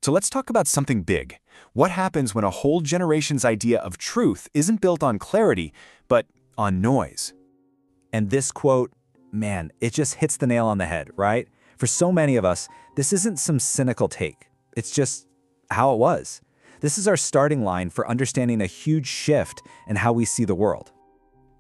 So let's talk about something big. What happens when a whole generation's idea of truth isn't built on clarity, but on noise? And this quote, man, it just hits the nail on the head, right? For so many of us, this isn't some cynical take. It's just how it was. This is our starting line for understanding a huge shift in how we see the world.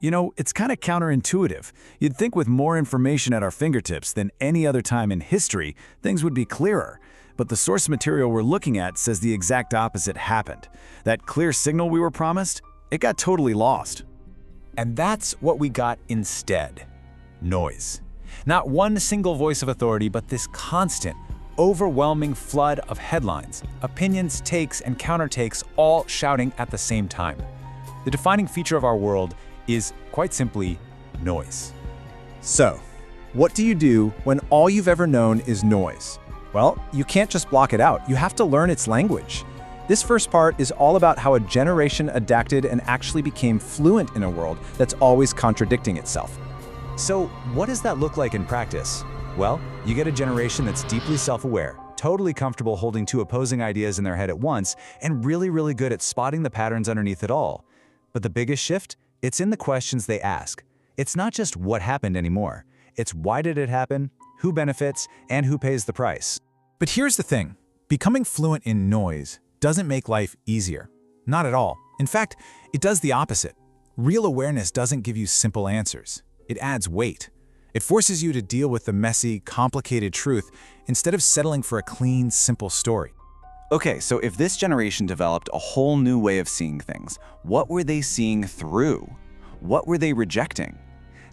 You know, it's kind of counterintuitive. You'd think with more information at our fingertips than any other time in history, things would be clearer. But the source material we're looking at says the exact opposite happened. That clear signal we were promised, it got totally lost. And that's what we got instead. Noise. Not one single voice of authority, but this constant, overwhelming flood of headlines, opinions, takes, and countertakes all shouting at the same time. The defining feature of our world is, quite simply, noise. So, what do you do when all you've ever known is noise? Well, you can't just block it out. You have to learn its language. This first part is all about how a generation adapted and actually became fluent in a world that's always contradicting itself. So, what does that look like in practice? Well, you get a generation that's deeply self-aware, totally comfortable holding two opposing ideas in their head at once, and really good at spotting the patterns underneath it all. But the biggest shift? It's in the questions they ask. It's not just what happened anymore. It's why did it happen, who benefits, and who pays the price. But here's the thing. Becoming fluent in noise doesn't make life easier. Not at all. In fact, it does the opposite. Real awareness doesn't give you simple answers. It adds weight. It forces you to deal with the messy, complicated truth instead of settling for a clean, simple story. Okay, so if this generation developed a whole new way of seeing things, what were they seeing through? What were they rejecting?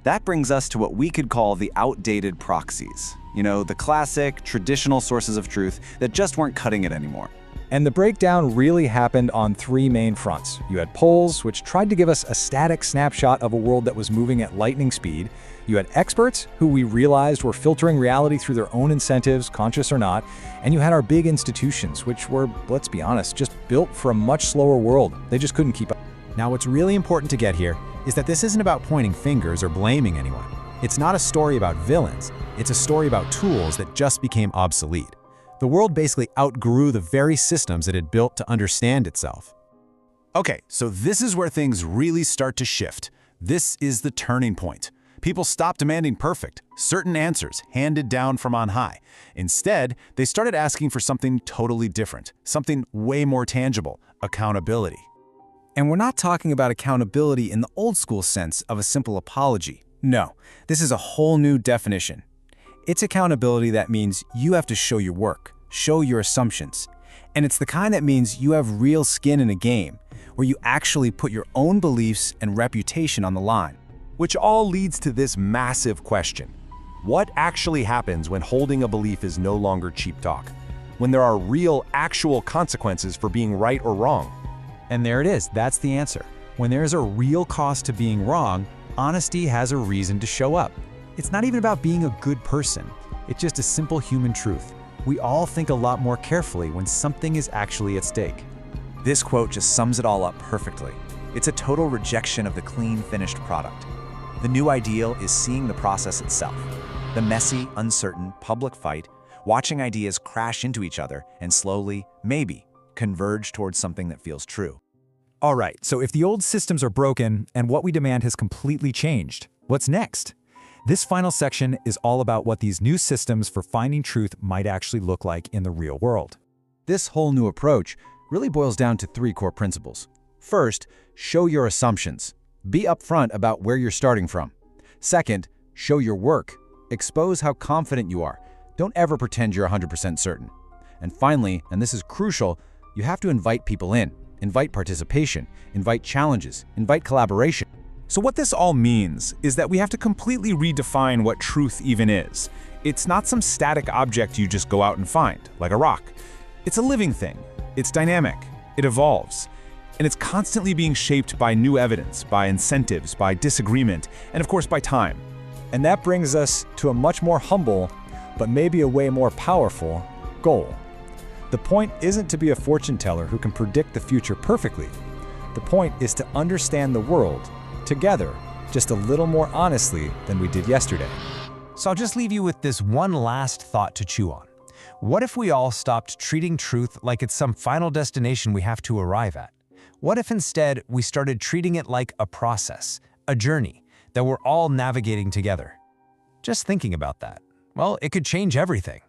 That brings us to what we could call the outdated proxies. You know, the classic, traditional sources of truth that just weren't cutting it anymore. And the breakdown really happened on three main fronts. You had polls, which tried to give us a static snapshot of a world that was moving at lightning speed. You had experts, who we realized were filtering reality through their own incentives, conscious or not. And you had our big institutions, which were, let's be honest, just built for a much slower world. They just couldn't keep up. Now, what's really important to get here is that this isn't about pointing fingers or blaming anyone. It's not a story about villains. It's a story about tools that just became obsolete. The world basically outgrew the very systems it had built to understand itself. Okay, so this is where things really start to shift. This is the turning point. People stopped demanding perfect, certain answers handed down from on high. Instead, they started asking for something totally different, something way more tangible: accountability. And we're not talking about accountability in the old school sense of a simple apology. No, this is a whole new definition. It's accountability that means you have to show your work, show your assumptions. And it's the kind that means you have real skin in a game, where you actually put your own beliefs and reputation on the line. Which all leads to this massive question. What actually happens when holding a belief is no longer cheap talk? When there are real, actual consequences for being right or wrong? And there it is, that's the answer. When there's a real cost to being wrong, honesty has a reason to show up. It's not even about being a good person. It's just a simple human truth. We all think a lot more carefully when something is actually at stake. This quote just sums it all up perfectly. It's a total rejection of the clean, finished product. The new ideal is seeing the process itself. The messy, uncertain, public fight, watching ideas crash into each other and slowly, maybe, converge towards something that feels true. All right, so if the old systems are broken and what we demand has completely changed, what's next? This final section is all about what these new systems for finding truth might actually look like in the real world. This whole new approach really boils down to three core principles. First, show your assumptions. Be upfront about where you're starting from. Second, show your work. Expose how confident you are. Don't ever pretend you're 100% certain. And finally, and this is crucial, you have to invite people in. Invite participation, invite challenges, invite collaboration. So what this all means is that we have to completely redefine what truth even is. It's not some static object you just go out and find, like a rock. It's a living thing. It's dynamic. It evolves. And it's constantly being shaped by new evidence, by incentives, by disagreement, and of course by time. And that brings us to a much more humble, but maybe a way more powerful, goal. The point isn't to be a fortune teller who can predict the future perfectly. The point is to understand the world together, just a little more honestly than we did yesterday. So I'll just leave you with this one last thought to chew on. What if we all stopped treating truth like it's some final destination we have to arrive at? What if instead we started treating it like a process, a journey that we're all navigating together? Just thinking about that, well, it could change everything.